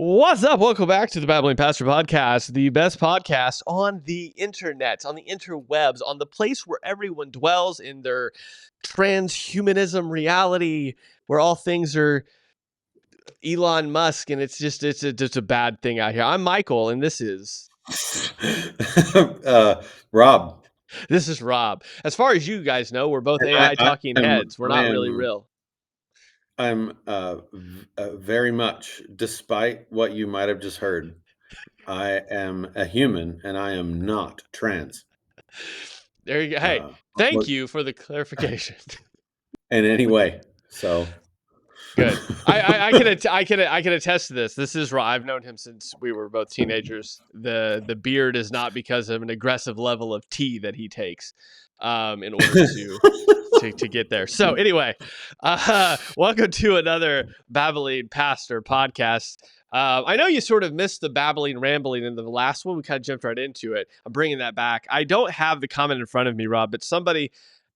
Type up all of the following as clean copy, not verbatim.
What's up? Welcome back to the Babbling Pastor Podcast, the best podcast on the internet, on the interwebs, on the place where everyone dwells in their transhumanism reality, where all things are Elon Musk, and it's just a bad thing out here. I'm Michael, and this is Rob. This is Rob. As far as you guys know, we're both And AI talking heads. We're not I really am real. I'm very much, despite what you might have just heard, I am a human and I am not trans. There you go. Hey, thank What- you for the clarification. in any way. So Good. I can attest to this. This is Rob. I've known him since we were both teenagers. The beard is not because of an aggressive level of tea that he takes in order to get there. So anyway, welcome to another Babbling Pastor podcast. I know you sort of missed the babbling, rambling in the last one. We kind of jumped right into it. I'm bringing that back. I don't have the comment in front of me, Rob, but somebody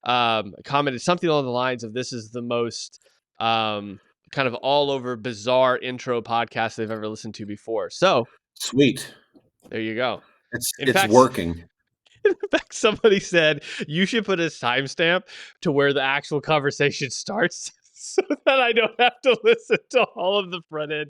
commented something along the lines of this is the most kind of all over bizarre intro podcast they've ever listened to before. So sweet. there you go. It's working. In fact, somebody said you should put a timestamp to where the actual conversation starts so that I don't have to listen to all of the front end.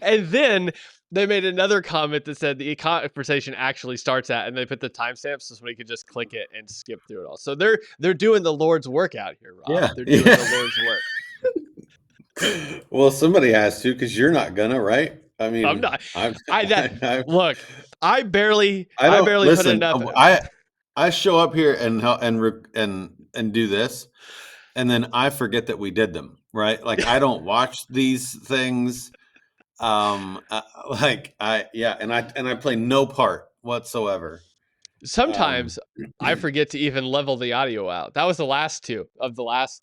And then they made another comment that said the conversation actually starts at, and they put the timestamp so somebody could just click it and skip through it all. So they're doing the Lord's work out here, Rob. Yeah. They're doing the Lord's work. Well, somebody has to, because you're not gonna, right? I mean, I'm not. Look, I barely listen, put enough. I show up here and do this, and then I forget that we did them, right? Like I don't watch these things. And I play no part whatsoever. Sometimes I forget to even level the audio out. That was the last two of the last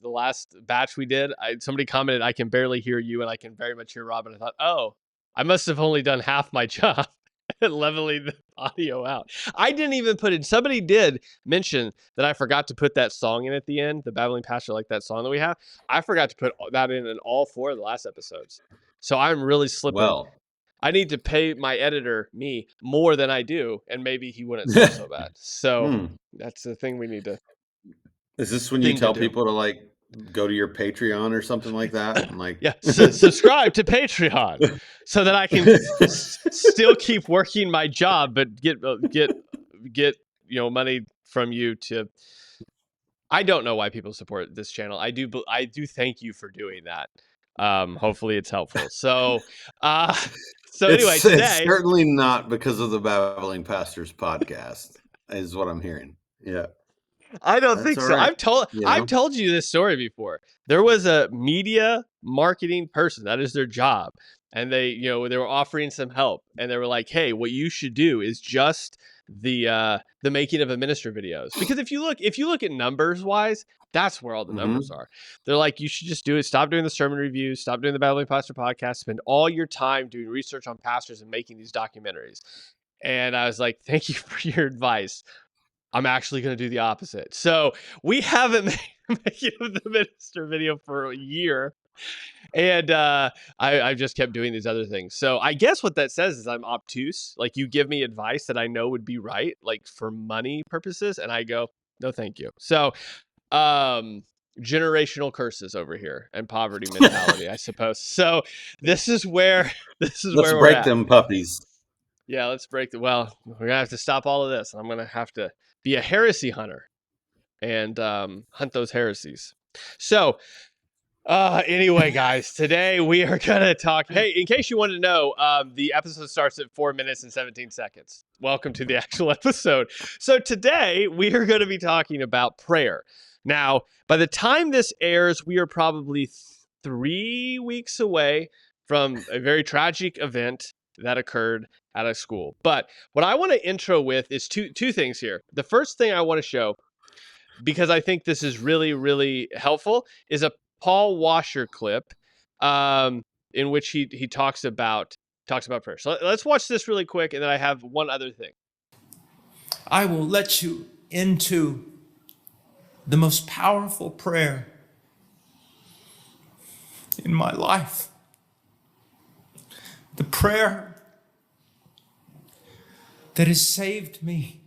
batch we did. Somebody commented, I can barely hear you and I can very much hear Rob. And I thought, oh, I must have only done half my job at leveling the audio out. I didn't even put in. Somebody did mention that I forgot to put that song in at the end, the Babbling Pastor, like that song that we have. I forgot to put that in all 4 of the last episodes. So I'm really slipping. Well, I need to pay my editor, me, more than I do, and maybe he wouldn't feel so bad. So that's the thing we need to. Is this when you tell people to like go to your Patreon or something like that? And like, yeah, subscribe to Patreon so that I can still keep working my job, but get money from you to. I don't know why people support this channel. I do thank you for doing that. Hopefully it's helpful. So anyway, today it's certainly not because of the Babbling Pastors podcast, is what I'm hearing. Yeah. I don't think so. Right. I've told you this story before. There was a media marketing person, that is their job. And they were offering some help, and they were like, hey, what you should do is just the making of a minister videos. Because if you look at numbers wise, that's where all the numbers are. They're like, you should just do it. Stop doing the sermon reviews, stop doing the Babbling Pastor podcast, spend all your time doing research on pastors and making these documentaries. And I was like, thank you for your advice. I'm actually going to do the opposite. So we haven't made the minister video for a year. And I just kept doing these other things. So I guess what that says is I'm obtuse. Like you give me advice that I know would be right, like for money purposes. And I go, no, thank you. So generational curses over here and poverty mentality, I suppose. So this is where let's we're break at. them puppies. Yeah, let's break we're going to have to stop all of this. I'm going to have to be a heresy hunter and hunt those heresies. So anyway, guys, today we are going to talk. Hey, in case you wanted to know, the episode starts at 4 minutes and 17 seconds. Welcome to the actual episode. So today we are going to be talking about prayer. Now, by the time this airs, we are probably 3 weeks away from a very tragic event that occurred at a school. But what I want to intro with is two things here. The first thing I want to show, because I think this is really, really helpful, is a Paul Washer clip in which he talks about prayer. So let's watch this really quick, and then I have one other thing. I will let you into the most powerful prayer in my life. prayer that has saved me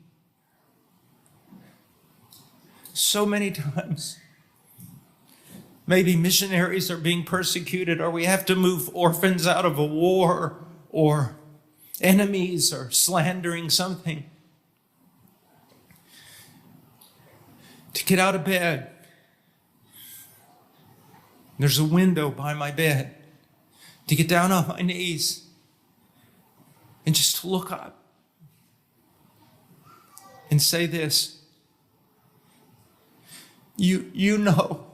so many times. Maybe missionaries are being persecuted, or we have to move orphans out of a war, or enemies are slandering something. To get out of bed, there's a window by my bed. To get down on my knees and just to look up and say this: You know.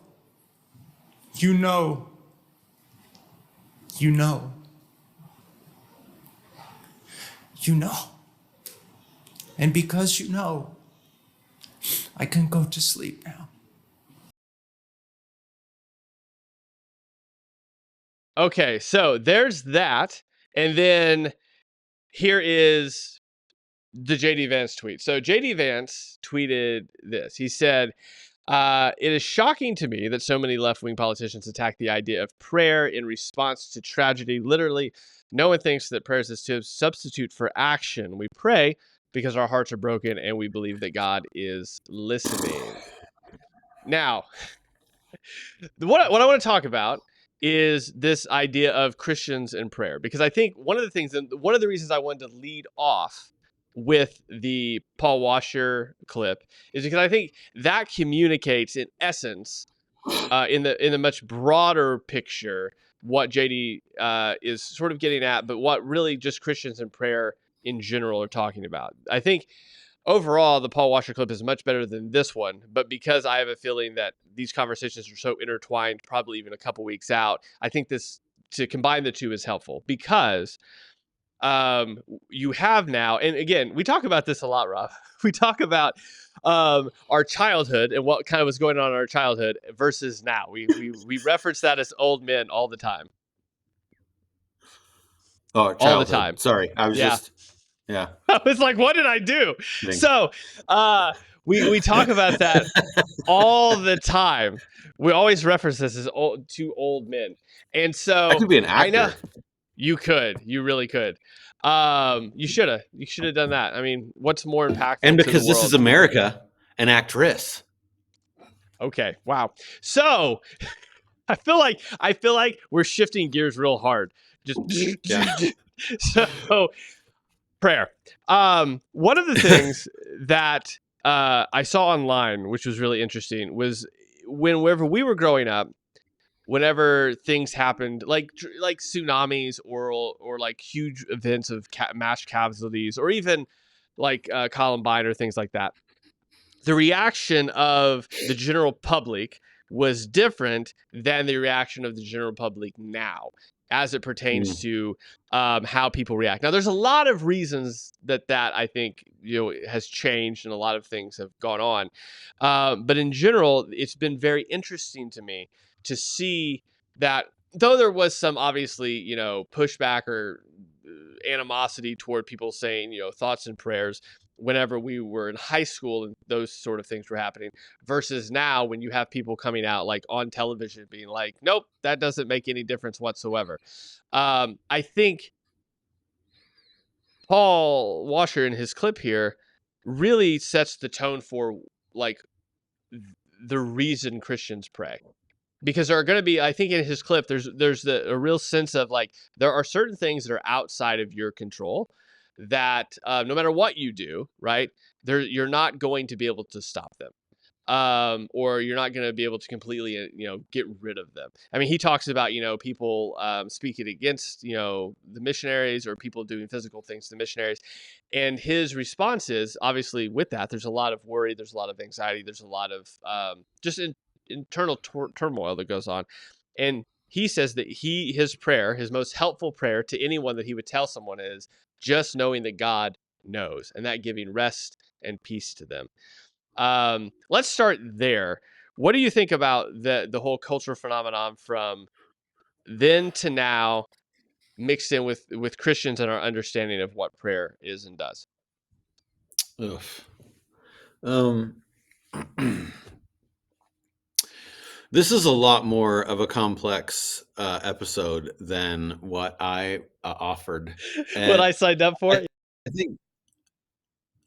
And because you know, I can go to sleep now. Okay, so there's that. And then here is the JD Vance tweet. So JD Vance tweeted this. He said, it is shocking to me that so many left-wing politicians attack the idea of prayer in response to tragedy. Literally, no one thinks that prayer is a substitute for action. We pray because our hearts are broken and we believe that God is listening. Now, what I want to talk about is this idea of Christians and prayer, because I think one of the things, and one of the reasons I wanted to lead off with the Paul Washer clip is because I think that communicates, in essence, in the much broader picture, what JD is sort of getting at, but what really just Christians and prayer in general are talking about. I think overall, the Paul Washer clip is much better than this one, but because I have a feeling that these conversations are so intertwined, probably even a couple weeks out, I think this, to combine the two, is helpful, because you have now, and again, we talk about this a lot, Rob. We talk about our childhood and what kind of was going on in our childhood versus now. We reference that as old men all the time. Oh, childhood. All the time. Sorry, I was Yeah. yeah. I was like, what did I do? So we talk about that all the time. We always reference this as two old men. And so I could be an I know actor. you could. You really could. You should have. You should have done that. I mean, what's more impactful And to the because this world? is America, an actress. Okay. Wow. So I feel like we're shifting gears real hard. Just so prayer. One of the things that I saw online, which was really interesting, was whenever we were growing up, whenever things happened, like tsunamis or like huge events of mass casualties, or even like Columbine or things like that, the reaction of the general public was different than the reaction of the general public now, as it pertains to how people react. Now, there's a lot of reasons that I think has changed, and a lot of things have gone on. But in general, it's been very interesting to me to see that, though there was some obviously pushback or animosity toward people saying thoughts and prayers whenever we were in high school and those sort of things were happening, versus now when you have people coming out like on television being like, nope, that doesn't make any difference whatsoever. I think Paul Washer in his clip here really sets the tone for like the reason Christians pray. Because there are going to be, I think in his clip, there's a real sense of like, there are certain things that are outside of your control that no matter what you do, right, you're not going to be able to stop them. Or you're not going to be able to completely, get rid of them. I mean, he talks about, people speaking against, the missionaries, or people doing physical things to missionaries. And his response is, obviously, with that, there's a lot of worry, there's a lot of anxiety, there's a lot of just internal turmoil that goes on. And he says that his prayer, his most helpful prayer to anyone that he would tell someone, is just knowing that God knows, and that giving rest and peace to them. Let's start there. What do you think about the whole cultural phenomenon from then to now, mixed in with Christians and our understanding of what prayer is and does? Ugh. Um, This is a lot more of a complex episode than what I offered, What and I signed up for. I, I think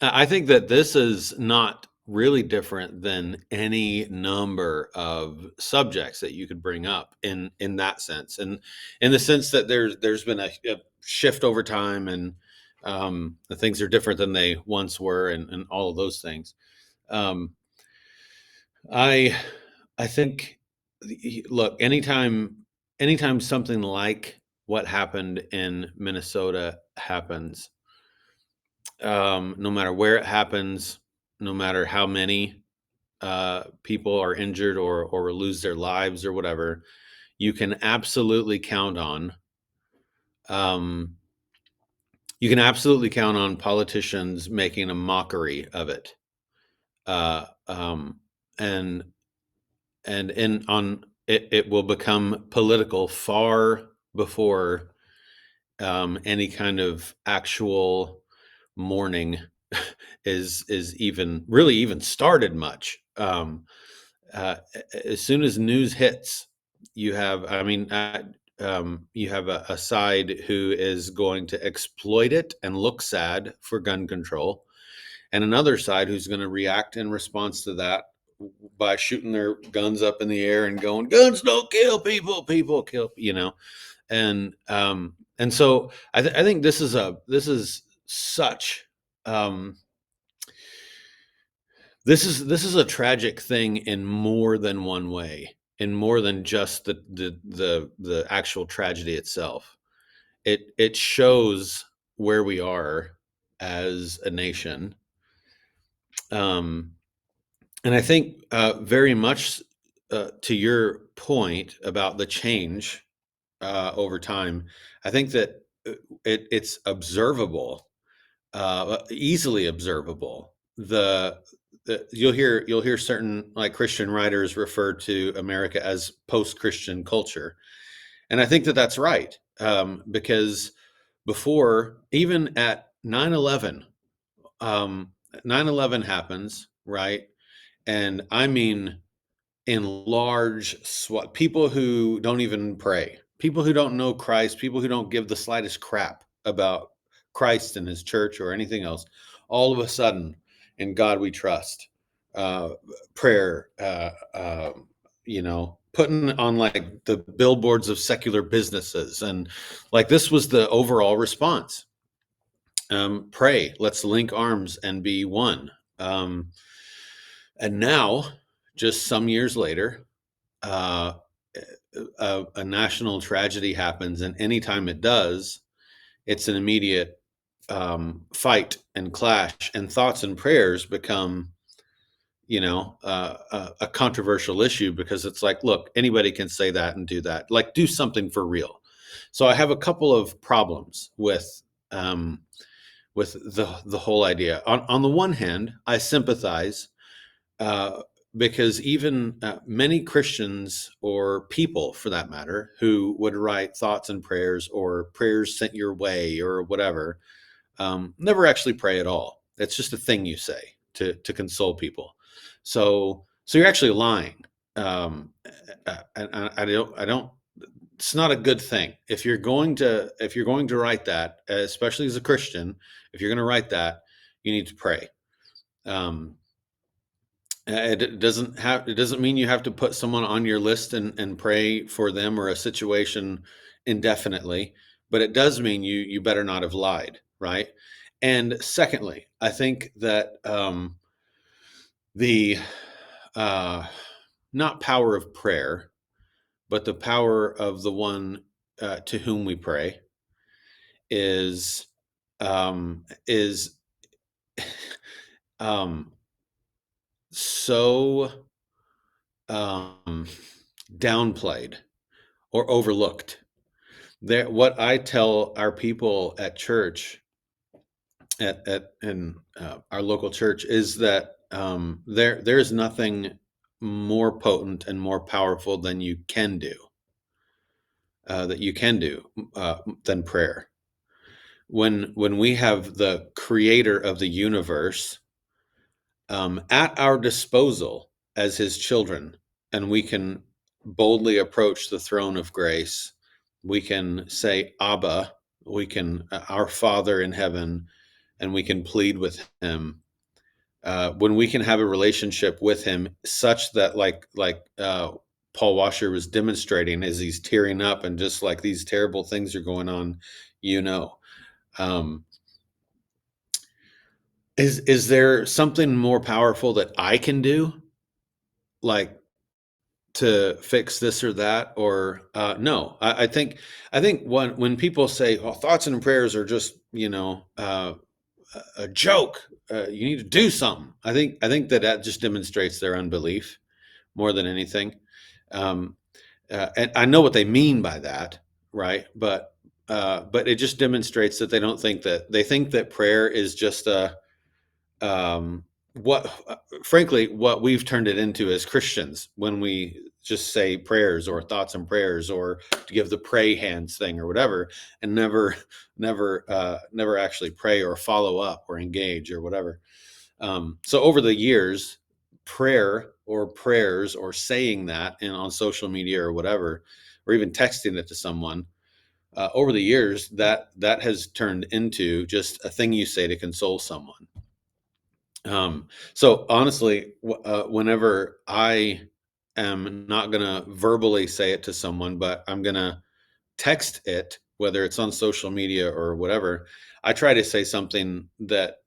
I think that this is not really different than any number of subjects that you could bring up in that sense, and in the sense that there's been a shift over time, and the things are different than they once were, and all of those things. Um, I I think, look, anytime something like what happened in Minnesota happens, no matter where it happens, no matter how many people are injured or lose their lives or whatever, you can absolutely count on um, politicians making a mockery of it, uh, um, and in on it, it will become political far before any kind of actual mourning is even really even started much. As soon as news hits, you have, you have a side who is going to exploit it and look sad for gun control, and another side who's going to react in response to that by shooting their guns up in the air and going, "Guns don't kill people, people kill," and so I think this is such um, this is a tragic thing in more than one way, in more than just the actual tragedy itself. It shows where we are as a nation, um, and I think very much to your point about the change over time. I think that it's observable, easily observable. You'll hear certain like Christian writers refer to America as post-Christian culture, and I think that that's right, because before even at 9/11, 9/11 happens, right? And I mean in large SWAT, people who don't even pray, people who don't know Christ, people who don't give the slightest crap about Christ and his church or anything else, all of a sudden, in God we trust, uh, prayer, putting on like the billboards of secular businesses. And like this was the overall response. Pray, let's link arms and be one. And now, just some years later, uh, a national tragedy happens, and anytime it does, it's an immediate fight and clash, and thoughts and prayers become, a controversial issue because it's like, look, anybody can say that and do that. Like, do something for real. So I have a couple of problems um, with the whole idea. On the one hand, I sympathize uh, because even many Christians or people, for that matter, who would write thoughts and prayers or prayers sent your way or whatever, never actually pray at all. It's just a thing you say to console people. So you're actually lying. And I don't. It's not a good thing if you're going to write that, especially as a Christian. If you're going to write that, you need to pray. Um, it doesn't mean you have to put someone on your list and pray for them or a situation indefinitely, but it does mean you better not have lied, right? And secondly, I think that the uh, not power of prayer, but the power of the one to whom we pray is is um, so um, downplayed or overlooked. What I tell our people at church, at in our local church, is that there's nothing more potent and more powerful than you can do, that you can do than prayer. When we have the Creator of the universe at our disposal as His children, and we can boldly approach the throne of grace. We can say, Abba, we can, our Father in heaven, and we can plead with him. When we can have a relationship with him such that like Paul Washer was demonstrating as he's tearing up and just like these terrible things are going on, um, is there something more powerful that I can do, like to fix this or that? Or no, I think when people say, "Well, thoughts and prayers are just a joke," you need to do something. I think that just demonstrates their unbelief more than anything. Um, and I know what they mean by that, right? But it just demonstrates that they think that prayer is just a what frankly what we've turned it into as Christians when we just say prayers or thoughts and prayers or to give the pray hands thing or whatever, and never actually pray or follow up or engage or whatever. So over the years, prayer or prayers or saying that on social media or whatever, or even texting it to someone, over the years that has turned into just a thing you say to console someone. So honestly, whenever I am not going to verbally say it to someone, but I'm going to text it, whether it's on social media or whatever, I try to say something that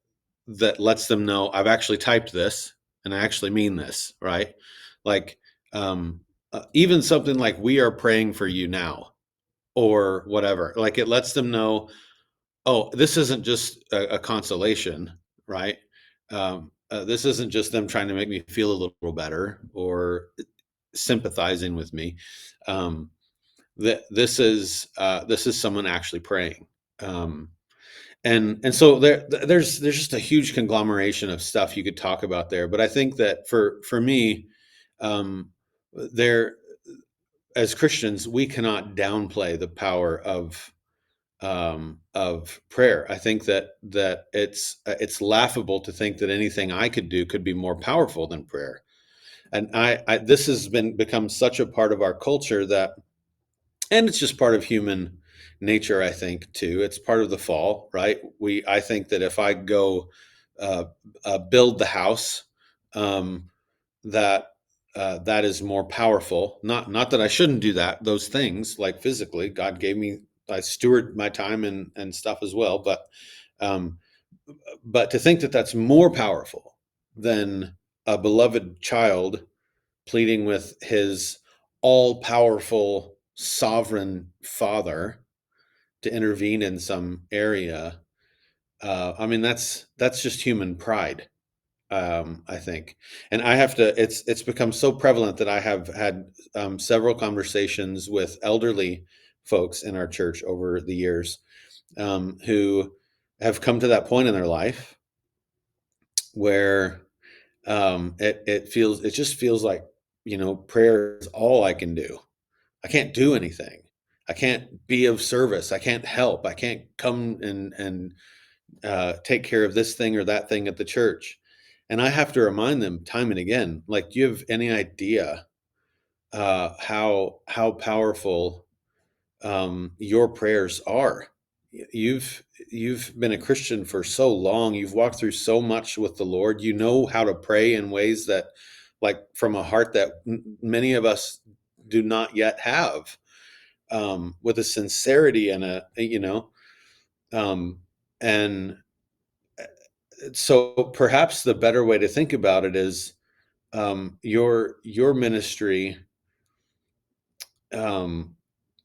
lets them know I've actually typed this and I actually mean this, right? Like, even something like "we are praying for you now" or whatever. Like it lets them know, oh, this isn't just a consolation, right? This isn't just them trying to make me feel a little better or sympathizing with me. Um, this is someone actually praying. Um, and so there's just a huge conglomeration of stuff you could talk about there. But I think that for me, there as Christians, we cannot downplay the power of prayer. I think that it's laughable to think that anything I could do could be more powerful than prayer. And I this has become such a part of our culture that, and it's just part of human nature. I think too, it's part of the fall, right? I think that if I go uh, build the house, um, that that is more powerful. Not that I shouldn't do those things like physically. God gave me, I steward my time and stuff as well. Um, but to think that that's more powerful than a beloved child pleading with his all powerful sovereign father to intervene in some area. I mean, that's just human pride, I think. And I have to, it's become so prevalent that I have had several conversations with elderly folks in our church over the years, who have come to that point in their life where it just feels like, prayer is all I can do. I can't do anything. I can't be of service. I can't help. I can't come and take care of this thing or that thing at the church. And I have to remind them time and again, like, do you have any idea how powerful your prayers are? You've been a Christian for so long. You've walked through so much with the Lord. You know how to pray in ways that, like, from a heart that many of us do not yet have, with a sincerity and um, and so perhaps the better way to think about it is, your ministry, um,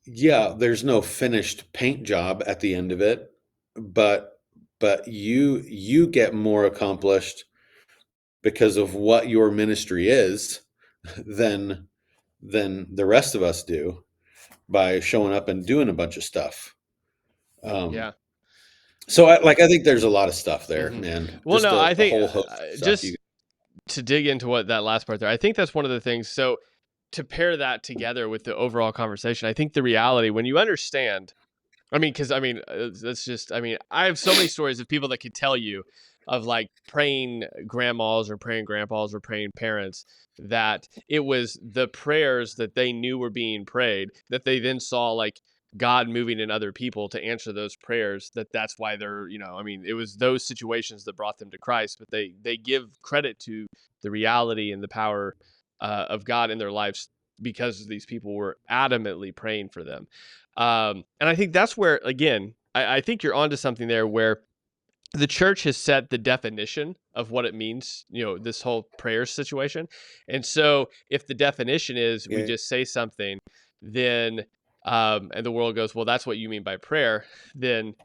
yeah, there's no finished paint job at the end of it, but you get more accomplished because of what your ministry is than the rest of us do by showing up and doing a bunch of stuff. Um, Yeah. so I think there's a lot of stuff there, Hmm. man. Well, Just no, I a think whole host of stuff. just to dig into what that last part there, I think that's one of the things. So to pair that together with the overall conversation, I think the reality when you understand, I mean, because I mean, that's just, I mean, I have so many stories of people that could tell you of like praying grandmas or praying grandpas or praying parents, that it was the prayers that they knew were being prayed that they then saw like God moving in other people to answer those prayers, that's why they're, I mean, it was those situations that brought them to Christ, but they give credit to the reality and the power of God in their lives because these people were adamantly praying for them. And I think that's where, again, I think you're onto something there, where the church has set the definition of what it means, this whole prayer situation. And so if the definition is we Yeah. just say something, then, and the world goes, well, that's what you mean by prayer, then,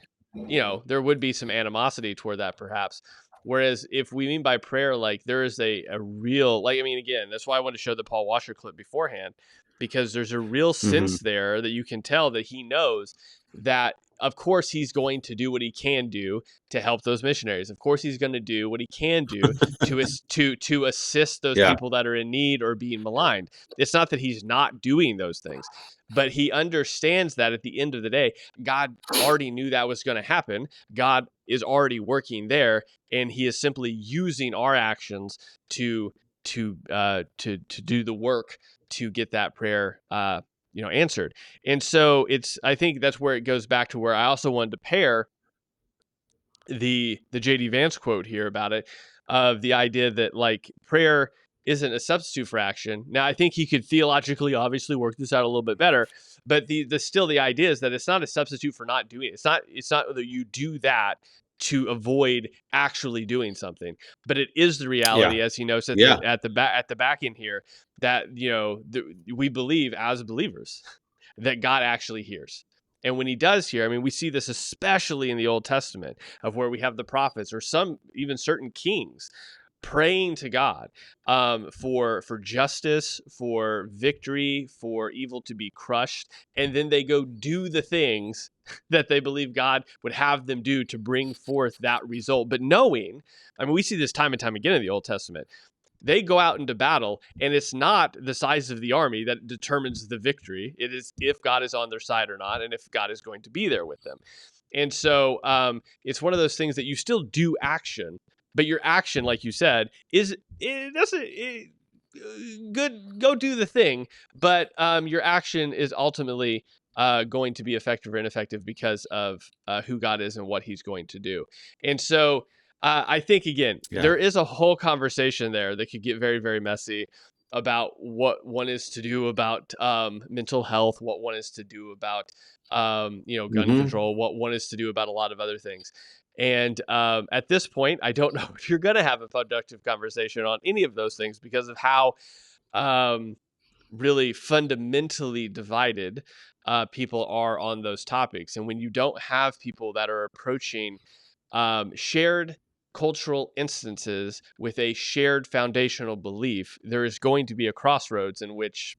there would be some animosity toward that perhaps. Whereas if we mean by prayer, like there is a real, like, I mean, again, that's why I wanted to show the Paul Washer clip beforehand, because there's a real Hmm. sense there that you can tell that he knows that, of course, he's going to do what he can do to help those missionaries. Of course, he's going to do what he can do to assist those Yeah. people that are in need or being maligned. It's not that he's not doing those things, but he understands that at the end of the day, God already knew that was going to happen. God is already working there, and he is simply using our actions to do the work to get that prayer answered. And so I think that's where it goes back to where I also wanted to pair the JD Vance quote here about it, of the idea that like prayer isn't a substitute for action. Now, I think he could theologically obviously work this out a little bit better, but the idea is that it's not a substitute for not doing it. It's not that you do that to avoid actually doing something, but it is the Yeah. reality, as he notes Yeah. at the back end here, that we believe as believers that God actually hears. And when he does hear, I mean, we see this especially in the Old Testament, of where we have the prophets or some even certain kings praying to God for justice, for victory, for evil to be crushed, and then they go do the things that they believe God would have them do to bring forth that result. But knowing, I mean, we see this time and time again in the Old Testament. They go out into battle, and it's not the size of the army that determines the victory. It is if God is on their side or not, and if God is going to be there with them. And so it's one of those things that you still do action, but your action, like you said, is good. Go do the thing, but your action is ultimately going to be effective or ineffective because of who God is and what He's going to do. And so I think, again, Yeah. there is a whole conversation there that could get very, very messy about what one is to do about mental health, what one is to do about gun Hmm. control, what one is to do about a lot of other things. And at this point, I don't know if you're going to have a productive conversation on any of those things because of how um, really fundamentally divided people are on those topics. And when you don't have people that are approaching shared cultural instances with a shared foundational belief, there is going to be a crossroads in which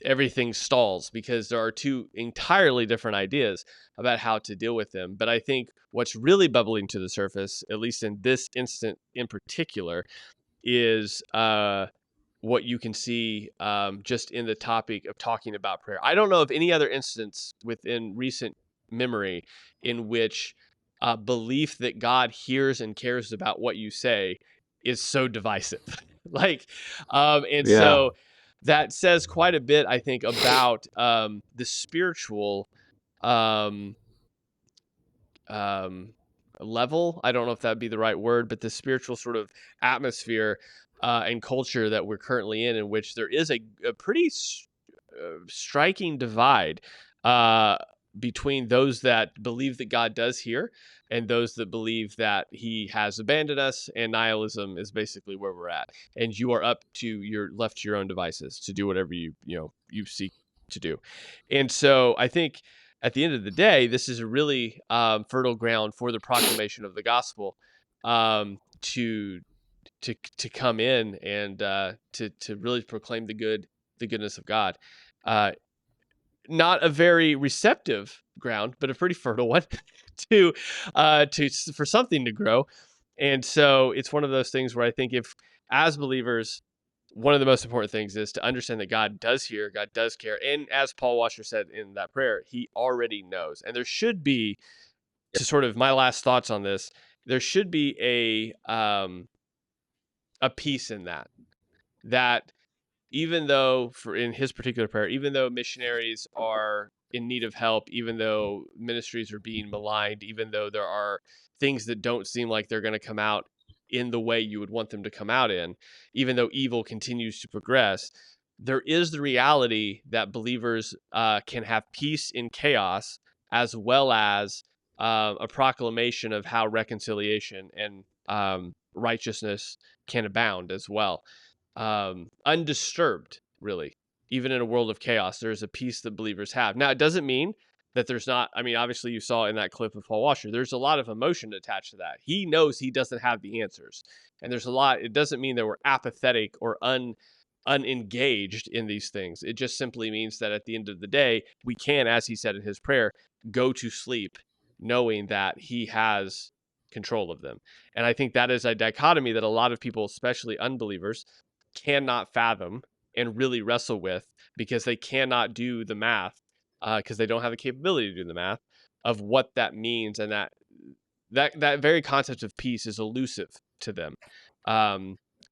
everything stalls because there are two entirely different ideas about how to deal with them. But I think what's really bubbling to the surface, at least in this instant in particular, is what you can see just in the topic of talking about prayer. I don't know of any other instance within recent memory in which belief that God hears and cares about what you say is so divisive. And Yeah. so that says quite a bit, I think, about the spiritual um, um, level. I don't know if that'd be the right word, but the spiritual sort of atmosphere and culture that we're currently in which there is a pretty striking divide uh, between those that believe that God does hear and those that believe that He has abandoned us, and nihilism is basically where we're at. And you are left to your own devices to do whatever you seek to do. And so I think at the end of the day, this is a really fertile ground for the proclamation of the gospel to come in and to really proclaim the goodness of God. Uh, Not a very receptive ground, but a pretty fertile one to for something to grow. And so it's one of those things where I think if, as believers, one of the most important things is to understand that God does hear, God does care. And as Paul Washer said in that prayer, He already knows. And there should be, to sort of my last thoughts on this, there should be a peace in that, that even though in his particular prayer, even though missionaries are in need of help, even though ministries are being maligned, even though there are things that don't seem like they're going to come out in the way you would want them to come out in, even though evil continues to progress, there is the reality that believers can have peace in chaos, as well as a proclamation of how reconciliation and righteousness can abound as well, undisturbed, really. Even in a world of chaos, there's a peace that believers have. Now, it doesn't mean that there's not. I mean, obviously, you saw in that clip of Paul Washer, there's a lot of emotion attached to that. He knows he doesn't have the answers, and there's a lot. It doesn't mean that we're apathetic or unengaged in these things. It just simply means that at the end of the day, we can, as he said in his prayer, go to sleep knowing that he has control of them. And I think that is a dichotomy that a lot of people, especially unbelievers, cannot fathom and really wrestle with, because they cannot do the math, because they don't have the capability to do the math of what that means, and that very concept of peace is elusive to them,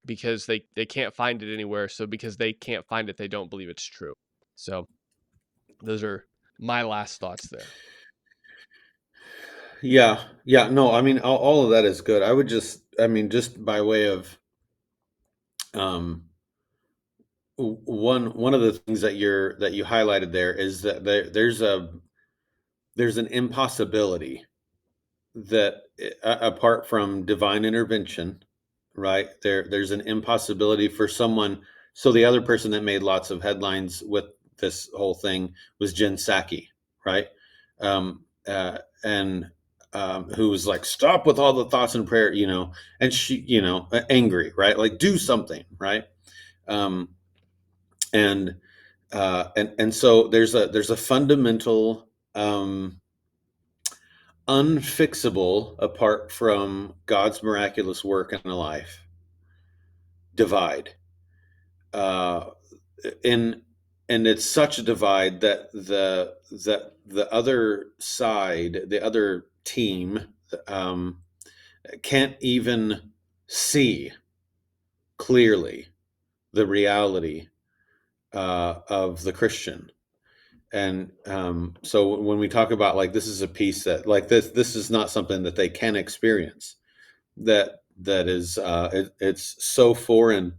because they can't find it anywhere. So because they can't find it, they don't believe it's true. So those are my last thoughts there. Yeah, yeah, no, I mean, all of that is good. I would just, I mean, just by way of um, one of the things that you highlighted there is that there's an impossibility that apart from divine intervention, right? There's an impossibility for someone. So the other person that made lots of headlines with this whole thing was Jen Psaki, right? And who was like, stop with all the thoughts and prayer, and she, angry, right? Like, do something, right? Um, and so there's a fundamental unfixable, apart from God's miraculous work in a life, divide. Uh, in and it's such a divide that the other side, the other team, um, can't even see clearly the reality of the Christian. And so when we talk about, like, this is a piece that, like, this is not something that they can experience, that is it's so foreign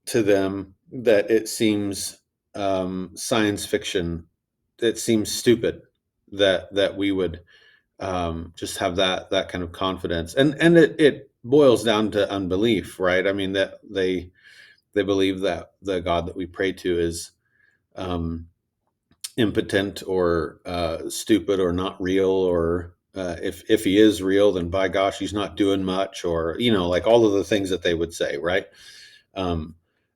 to them that it seems science fiction. It seems stupid that we would just have that kind of confidence, and it boils down to unbelief, right? I mean, that they believe that the God that we pray to is impotent or stupid or not real, or if he is real, then by gosh, he's not doing much, or like all of the things that they would say, right?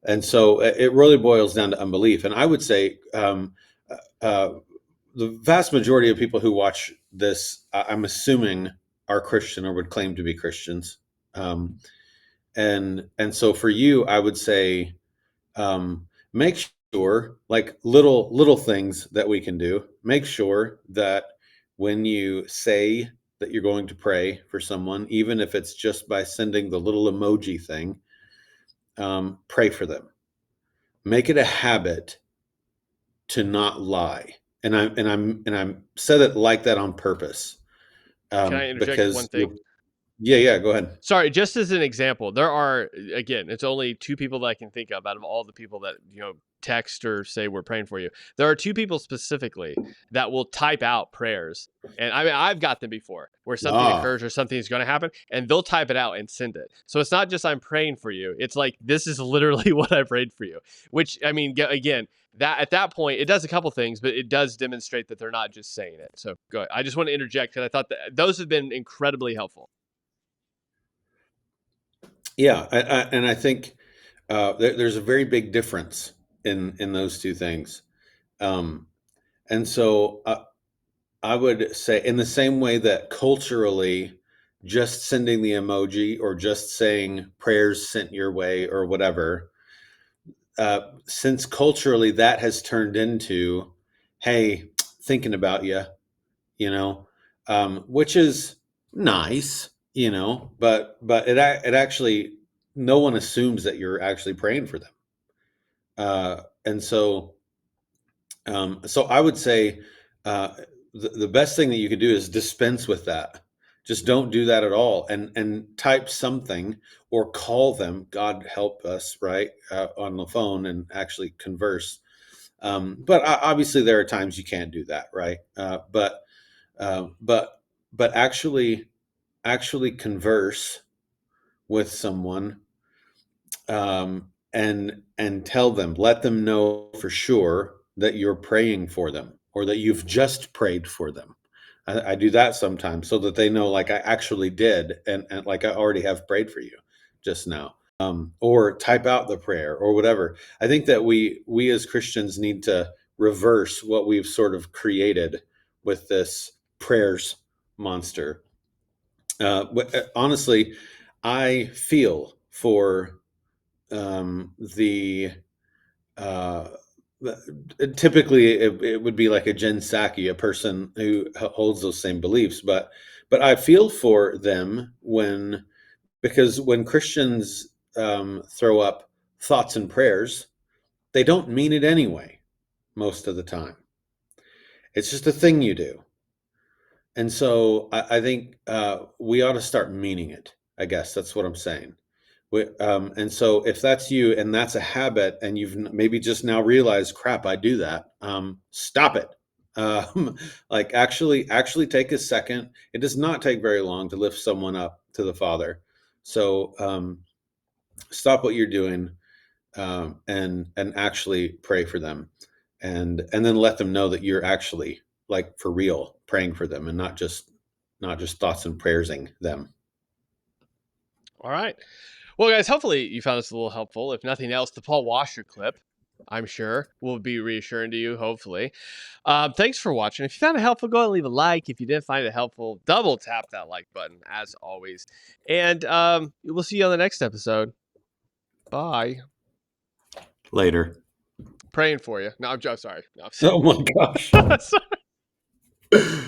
And so it really boils down to unbelief. And I would say the vast majority of people who watch this, I'm assuming, are Christian or would claim to be Christians. And so for you, I would say, make sure, like, little things that we can do. Make sure that when you say that you're going to pray for someone, even if it's just by sending the little emoji thing, pray for them. Make it a habit to not lie. And I'm said it like that on purpose. Can I interject Because one thing? Yeah, go ahead. Sorry, just as an example, there are, again, it's only two people that I can think of out of all the people that, text or say we're praying for you. There are two people specifically that will type out prayers. And I mean, I've got them before, where something occurs or something is going to happen, and they'll type it out and send it. So it's not just I'm praying for you. It's like, this is literally what I prayed for you, which, I mean, again, that at that point, it does a couple things, but it does demonstrate that they're not just saying it. So go ahead. I just want to interject, because I thought that those have been incredibly helpful. Yeah, and I think there's a very big difference in those two things. And so I would say, in the same way that culturally, just sending the emoji or just saying prayers sent your way or whatever, since culturally that has turned into, hey, thinking about you, which is nice, but it actually, no one assumes that you're actually praying for them. And so, so I would say, the best thing that you could do is dispense with that. Just don't do that at all, and type something or call them. God help us, right, on the phone and actually converse. But obviously, there are times you can't do that, right? Uh, but but actually converse with someone, and tell them, let them know for sure that you're praying for them or that you've just prayed for them. I do that sometimes so that they know, like, I actually did, and like, I already have prayed for you just now. Or type out the prayer or whatever. I think that we as Christians need to reverse what we've sort of created with this prayers monster. Honestly, I feel for, the uh, typically it would be like a Jen Psaki, a person who holds those same beliefs, but I feel for them because when Christians, throw up thoughts and prayers, they don't mean it anyway. Most of the time, it's just a thing you do. And so I think, we ought to start meaning it. I guess that's what I'm saying. And so if that's you and that's a habit, and you've maybe just now realized, crap, I do that. Stop it. Like, actually take a second. It does not take very long to lift someone up to the Father. So, stop what you're doing, and actually pray for them, and then let them know that you're actually, like, for real praying for them, and not just thoughts and prayersing them. All right. Well, guys, hopefully you found this a little helpful. If nothing else, the Paul Washer clip, I'm sure, will be reassuring to you, hopefully. Thanks for watching. If you found it helpful, go ahead and leave a like. If you didn't find it helpful, double tap that like button, as always. And we'll see you on the next episode. Bye. Later. Praying for you. No, I'm sorry. No, I'm Oh my gosh. sorry.